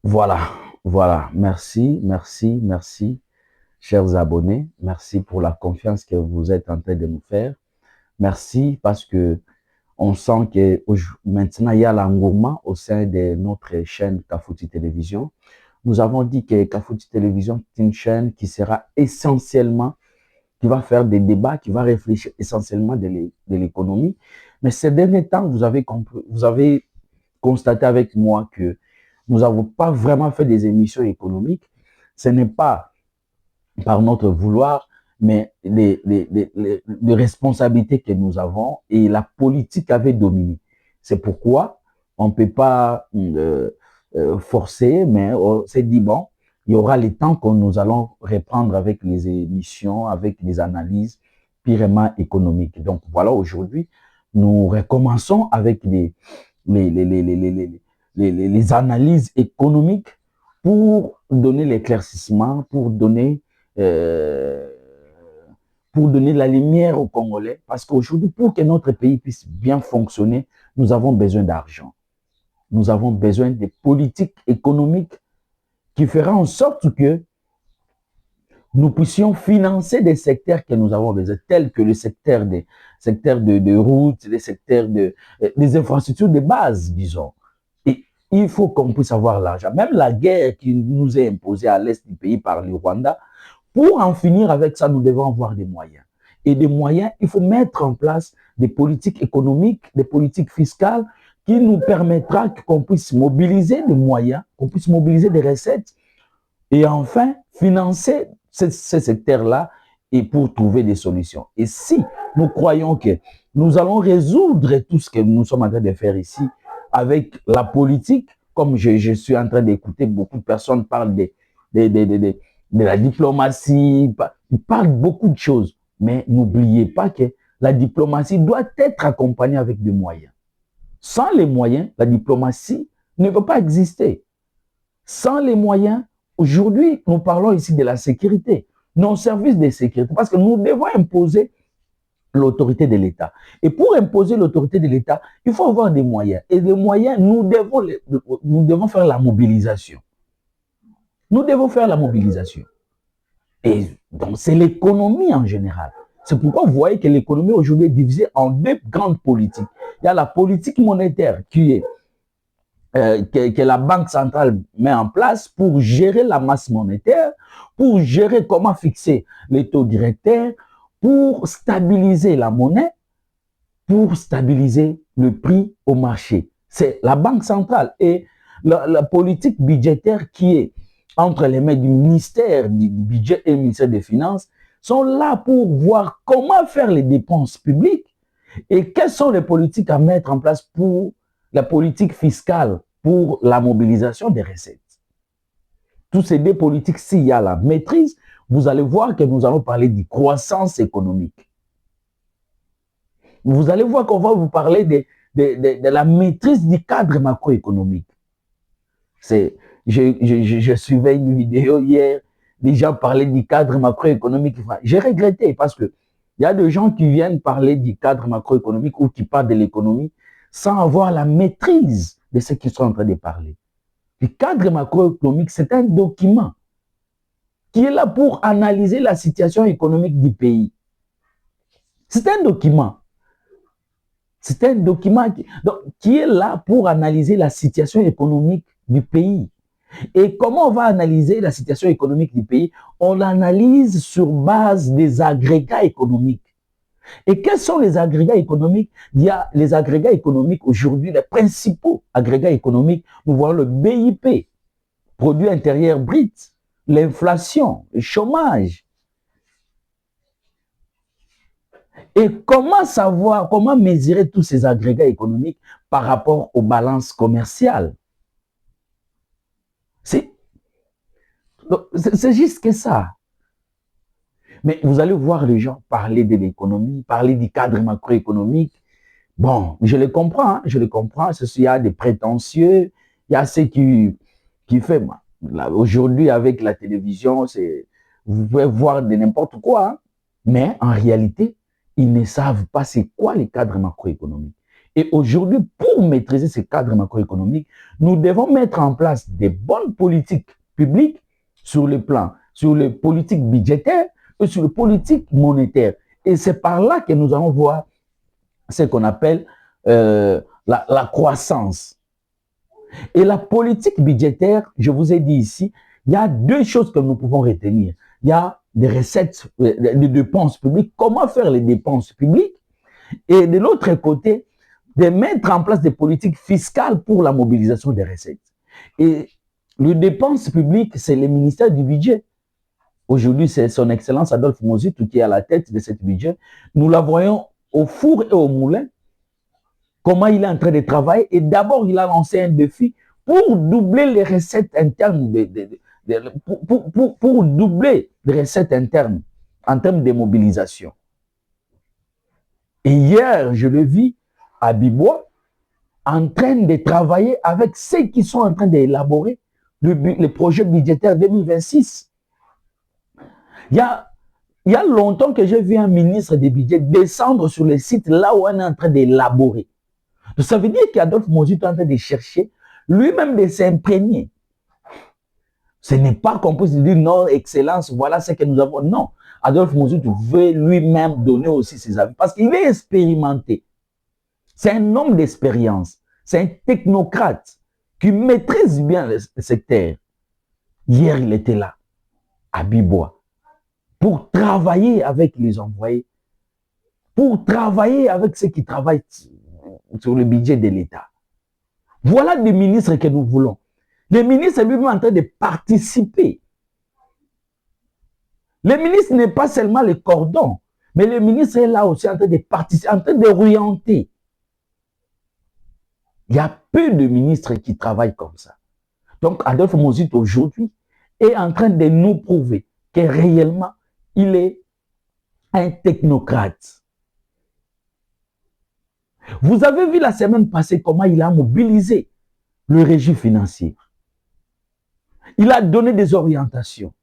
Voilà, voilà. Merci, merci, merci, chers abonnés. Merci pour la confiance que vous êtes en train de nous faire. Merci parce que on sent que maintenant il y a l'engouement au sein de notre chaîne Kafouti Télévision. Nous avons dit que Kafouti Télévision est une chaîne qui sera essentiellement, qui va faire des débats, qui va réfléchir essentiellement de l'économie. Mais ces derniers temps, vous avez constaté avec moi que nous n'avons pas vraiment fait des émissions économiques. Ce n'est pas par notre vouloir, mais les responsabilités que nous avons et la politique avait dominé. C'est pourquoi on ne peut pas forcer, mais on s'est dit, bon, il y aura les temps que nous allons reprendre avec les émissions, avec les analyses purement économiques. Donc voilà, aujourd'hui, nous recommençons avec les, les, les, les, les, les analyses économiques pour donner l'éclaircissement, euh, pour donner la lumière aux Congolais. Parce qu'aujourd'hui, pour que notre pays puisse bien fonctionner, nous avons besoin d'argent. Nous avons besoin de politiques économiques qui feront en sorte que nous puissions financer des secteurs que nous avons besoin, tels que le secteur de routes, les secteurs des infrastructures de base, disons. Et il faut qu'on puisse avoir l'argent. Même la guerre qui nous est imposée à l'est du pays par le Rwanda, pour en finir avec ça, nous devons avoir des moyens. Et des moyens, il faut mettre en place des politiques économiques, des politiques fiscales qui nous permettra qu'on puisse mobiliser des moyens, qu'on puisse mobiliser des recettes et enfin financer ces secteurs-là et pour trouver des solutions. Et si nous croyons que nous allons résoudre tout ce que nous sommes en train de faire ici avec la politique, comme je suis en train d'écouter, beaucoup de personnes parlent de la diplomatie, ils parlent beaucoup de choses, mais n'oubliez pas que la diplomatie doit être accompagnée avec des moyens. Sans les moyens, la diplomatie ne peut pas exister. Sans les moyens, aujourd'hui, nous parlons ici de la sécurité, nos services de sécurité, parce que nous devons imposer l'autorité de l'État. Et pour imposer l'autorité de l'État, il faut avoir des moyens. Et les moyens, nous devons faire la mobilisation. Nous devons faire la mobilisation. Et donc, c'est l'économie en général. C'est pourquoi vous voyez que l'économie aujourd'hui est divisée en deux grandes politiques. Il y a la politique monétaire que la Banque centrale met en place pour gérer la masse monétaire, pour gérer comment fixer les taux directeurs, pour stabiliser la monnaie, pour stabiliser le prix au marché. C'est la Banque centrale et la politique budgétaire qui est entre les mains du ministère du budget et du ministère des Finances sont là pour voir comment faire les dépenses publiques et quelles sont les politiques à mettre en place pour la politique fiscale, pour la mobilisation des recettes. Tous ces deux politiques, s'il y a la maîtrise, vous allez voir que nous allons parler de croissance économique. Vous allez voir qu'on va vous parler de la maîtrise du cadre macroéconomique. Je suivais une vidéo hier, les gens parlaient du cadre macroéconomique. J'ai regretté parce que il y a des gens qui viennent parler du cadre macroéconomique ou qui parlent de l'économie sans avoir la maîtrise de ce qu'ils sont en train de parler. Le cadre macroéconomique, c'est un document qui est là pour analyser la situation économique du pays. C'est un document. C'est un document qui est là pour analyser la situation économique du pays. Et comment on va analyser la situation économique du pays? On l'analyse sur base des agrégats économiques. Et quels sont les agrégats économiques? Il y a les agrégats économiques aujourd'hui, les principaux agrégats économiques. Nous voyons le BIP, produit intérieur brut, l'inflation, le chômage. Et comment savoir, comment mesurer tous ces agrégats économiques par rapport aux balances commerciales? C'est juste que ça. Mais vous allez voir les gens parler de l'économie, parler du cadre macroéconomique. Bon, je le comprends, hein, je le comprends. Il y a des prétentieux, il y a ceux qui font. Aujourd'hui, avec la télévision, vous pouvez voir de n'importe quoi. Hein, mais en réalité, ils ne savent pas c'est quoi les cadres macroéconomiques. Et aujourd'hui, pour maîtriser ces cadres macroéconomiques, nous devons mettre en place des bonnes politiques publiques sur le plan, sur les politiques budgétaires et sur les politiques monétaires. Et c'est par là que nous allons voir ce qu'on appelle la croissance. Et la politique budgétaire, je vous ai dit ici, il y a deux choses que nous pouvons retenir. Il y a des recettes, des dépenses publiques, comment faire les dépenses publiques, et de l'autre côté, de mettre en place des politiques fiscales pour la mobilisation des recettes. Et les dépenses publiques, c'est le ministère du budget. Aujourd'hui, c'est son Excellence Adolphe Mozito qui est à la tête de ce budget. Nous la voyons au four et au moulin, comment il est en train de travailler. Et d'abord, il a lancé un défi pour doubler les recettes internes, pour doubler les recettes internes en termes de mobilisation. Et hier, je le vis à Bibois, en train de travailler avec ceux qui sont en train d'élaborer le projet budgétaire 2026. Il y a longtemps que j'ai vu un ministre des budgets descendre sur le site là où on est en train d'élaborer. Ça veut dire qu'Adolphe Mozito est en train de chercher lui-même de s'imprégner. Ce n'est pas qu'on peut se dire non, excellence, voilà ce que nous avons. Non, Adolphe Mozito veut lui-même donner aussi ses avis parce qu'il est expérimenté. C'est un homme d'expérience. C'est un technocrate qui maîtrise bien le secteur. Hier, il était là, à Bibois, pour travailler avec les envoyés, pour travailler avec ceux qui travaillent sur le budget de l'État. Voilà des ministres que nous voulons. Le ministre est lui-même en train de participer. Le ministre n'est pas seulement le cordon, mais le ministre est là aussi en train de participer, en train d'orienter. Il y a peu de ministres qui travaillent comme ça. Donc, Adolphe Mozito, aujourd'hui, est en train de nous prouver que réellement, il est un technocrate. Vous avez vu la semaine passée comment il a mobilisé le régime financier. Il a donné des orientations.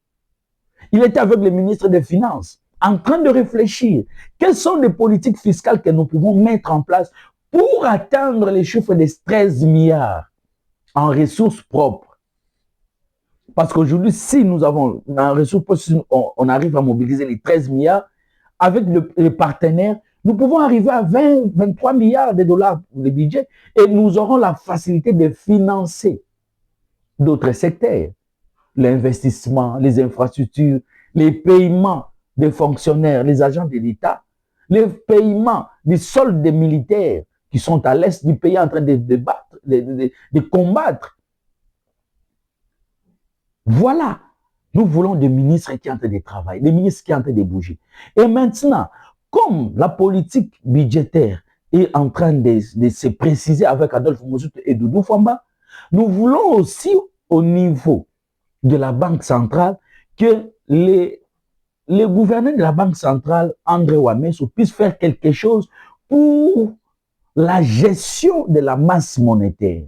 Il était avec le ministre des Finances en train de réfléchir. Quelles sont les politiques fiscales que nous pouvons mettre en place pour atteindre les chiffres de 13 milliards en ressources propres. Parce qu'aujourd'hui, si nous avons en ressources propres, on arrive à mobiliser les 13 milliards, avec les partenaires, nous pouvons arriver à 20, 23 milliards de dollars pour le budget et nous aurons la facilité de financer d'autres secteurs. L'investissement, les infrastructures, les paiements des fonctionnaires, les agents de l'État, les paiements des soldes des militaires qui sont à l'est du pays en train de combattre. Voilà. Nous voulons des ministres qui sont en train de travailler, des ministres qui sont en train de bouger. Et maintenant, comme la politique budgétaire est en train de se préciser avec Adolphe Mozito et Doudou Famba, nous voulons aussi au niveau de la Banque centrale que les gouverneurs de la Banque centrale, André Ouamesso, puissent faire quelque chose pour la gestion de la masse monétaire.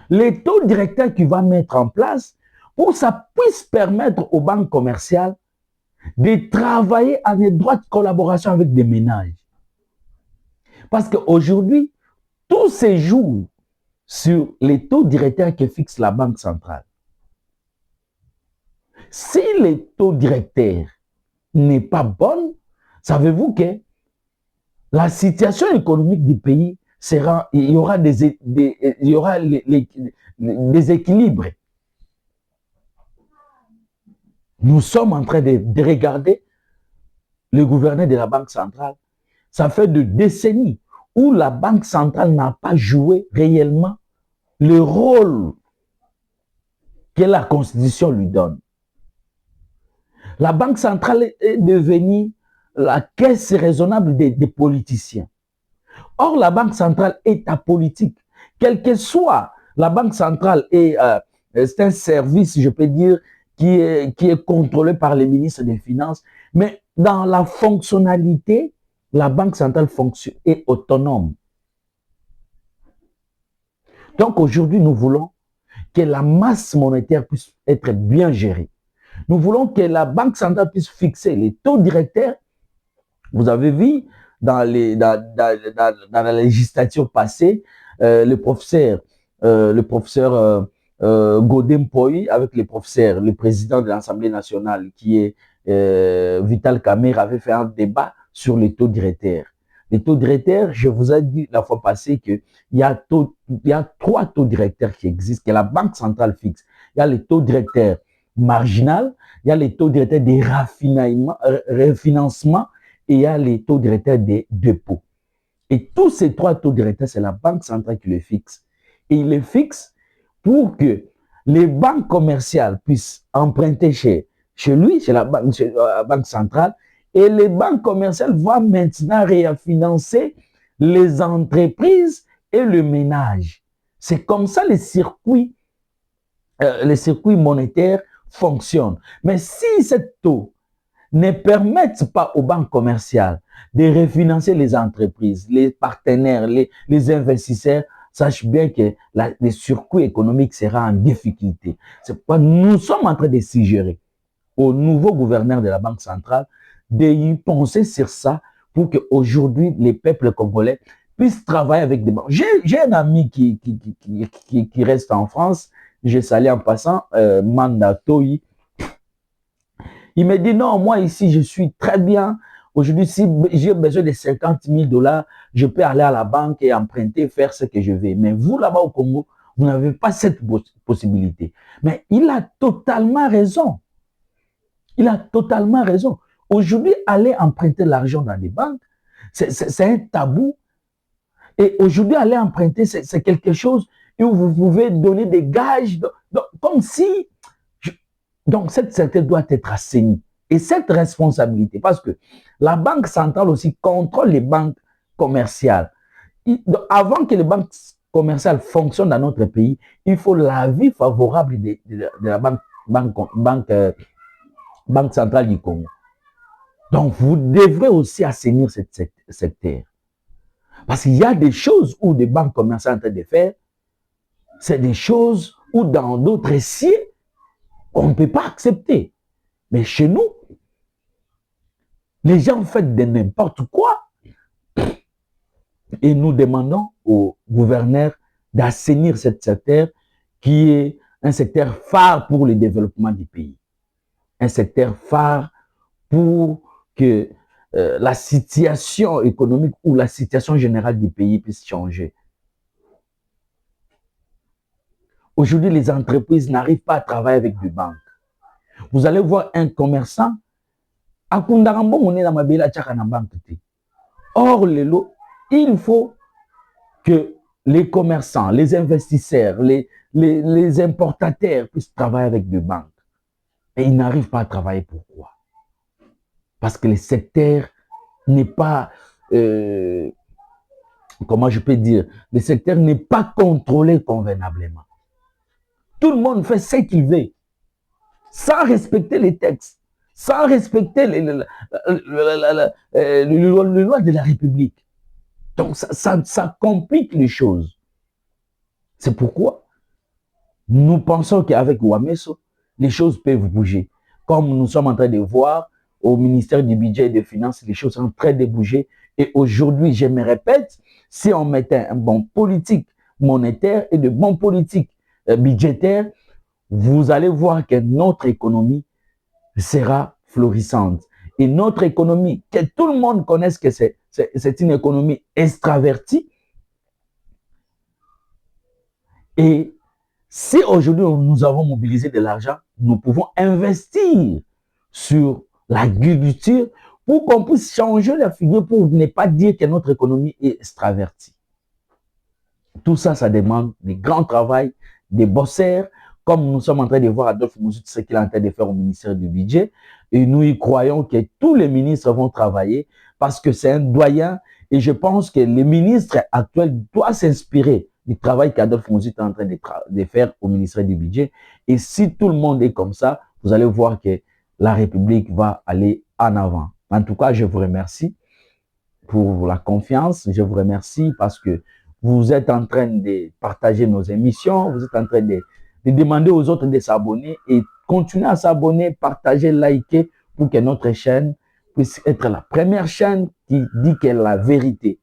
Les taux directeurs qu'il va mettre en place, pour que ça puisse permettre aux banques commerciales de travailler en étroite collaboration avec des ménages. Parce qu'aujourd'hui, tout se joue sur les taux directeurs que fixe la Banque centrale. Si les taux directeurs n'est pas bon, savez-vous que la situation économique du pays sera, il y aura des équilibres. Nous sommes en train de regarder le gouverneur de la Banque centrale. Ça fait des décennies où la Banque centrale n'a pas joué réellement le rôle que la Constitution lui donne. La Banque centrale est devenue la caisse raisonnable des politiciens. Or, la Banque centrale est apolitique. Quelle que soit la Banque centrale, c'est un service, je peux dire, qui est contrôlé par les ministres des Finances, mais dans la fonctionnalité, la Banque centrale est autonome. Donc aujourd'hui, nous voulons que la masse monétaire puisse être bien gérée. Nous voulons que la Banque centrale puisse fixer les taux directeurs. Vous avez vu dans la législature passée, le professeur Godin Poy, avec le président de l'Assemblée nationale, qui est Vital Kamerhe, avait fait un débat sur les taux directeurs. Les taux directeurs, je vous ai dit la fois passée qu'il y a 3 taux directeurs qui existent, que la Banque centrale fixe. Il y a les taux directeurs marginal, il y a les taux directeurs des refinancements et il y a les taux directeurs des dépôts. Et tous ces 3 taux directeurs, c'est la Banque centrale qui les fixe. Et il les fixe pour que les banques commerciales puissent emprunter chez lui, chez la banque centrale, et les banques commerciales vont maintenant refinancer les entreprises et le ménage. C'est comme ça les circuits monétaires fonctionnent. Mais si ces taux ne permettent pas aux banques commerciales de refinancer les entreprises, les partenaires, les investisseurs, sache bien que le circuit économique sera en difficulté. C'est pourquoi nous sommes en train de suggérer au nouveau gouverneur de la Banque centrale de y penser sur ça pour qu'aujourd'hui, les peuples congolais puissent travailler avec des banques. J'ai un ami qui reste en France, je salue en passant, Manda Toyi. Il me dit, non, moi ici, je suis très bien. Aujourd'hui, si j'ai besoin de 50 000 $, je peux aller à la banque et emprunter, faire ce que je veux. Mais vous, là-bas au Congo, vous n'avez pas cette possibilité. Mais il a totalement raison. Il a totalement raison. Aujourd'hui, aller emprunter l'argent dans les banques, c'est un tabou. Et aujourd'hui, aller emprunter, c'est quelque chose où vous pouvez donner des gages, comme si... Donc, cette certitude doit être assainie. Et cette responsabilité, parce que la Banque centrale aussi contrôle les banques commerciales. Avant que les banques commerciales fonctionnent dans notre pays, il faut l'avis favorable de la Banque centrale du Congo. Donc, vous devrez aussi assainir cette secteur. Parce qu'il y a des choses où des banques commerciales sont en train de faire, c'est des choses où dans d'autres sièges, on ne peut pas accepter. Mais chez nous, les gens font de n'importe quoi. Et nous demandons au gouverneur d'assainir ce secteur qui est un secteur phare pour le développement du pays. Un secteur phare pour que la situation économique ou la situation générale du pays puisse changer. Aujourd'hui, les entreprises n'arrivent pas à travailler avec des banques. Vous allez voir un commerçant, or, il faut que les commerçants, les investisseurs, les importateurs puissent travailler avec des banques. Et ils n'arrivent pas à travailler. Pourquoi? Parce que le secteur n'est pas, comment je peux dire, le secteur n'est pas contrôlé convenablement. Tout le monde fait ce qu'il veut, sans respecter les textes, sans respecter les lois de la République. Donc, ça complique les choses. C'est pourquoi nous pensons qu'avec Wameso, les choses peuvent bouger. Comme nous sommes en train de voir au ministère du Budget et des Finances, les choses sont en train de bouger. Et aujourd'hui, je me répète, si on mettait un bon politique monétaire et de bons politiques budgétaires, vous allez voir que notre économie sera florissante. Et notre économie, que tout le monde connaisse que c'est une économie extravertie. Et si aujourd'hui nous avons mobilisé de l'argent, nous pouvons investir sur l'agriculture pour qu'on puisse changer la figure, pour ne pas dire que notre économie est extravertie. Tout ça, ça demande des grands travail, des bosseurs, comme nous sommes en train de voir Adolphe Mouzout, ce qu'il est en train de faire au ministère du Budget. Et nous y croyons que tous les ministres vont travailler parce que c'est un doyen. Et je pense que les ministres actuels doivent s'inspirer du travail qu'Adolphe Mouzout est en train de faire au ministère du Budget. Et si tout le monde est comme ça, vous allez voir que la République va aller en avant. En tout cas, je vous remercie pour la confiance. Je vous remercie parce que vous êtes en train de partager nos émissions. Vous êtes en train de demander aux autres de s'abonner et continuer à s'abonner, partager, liker pour que notre chaîne puisse être la première chaîne qui qui dit que la vérité,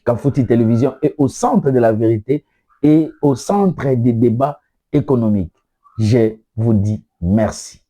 Kafouti Télévision est au centre de la vérité et au centre des débats économiques. Je vous dis merci.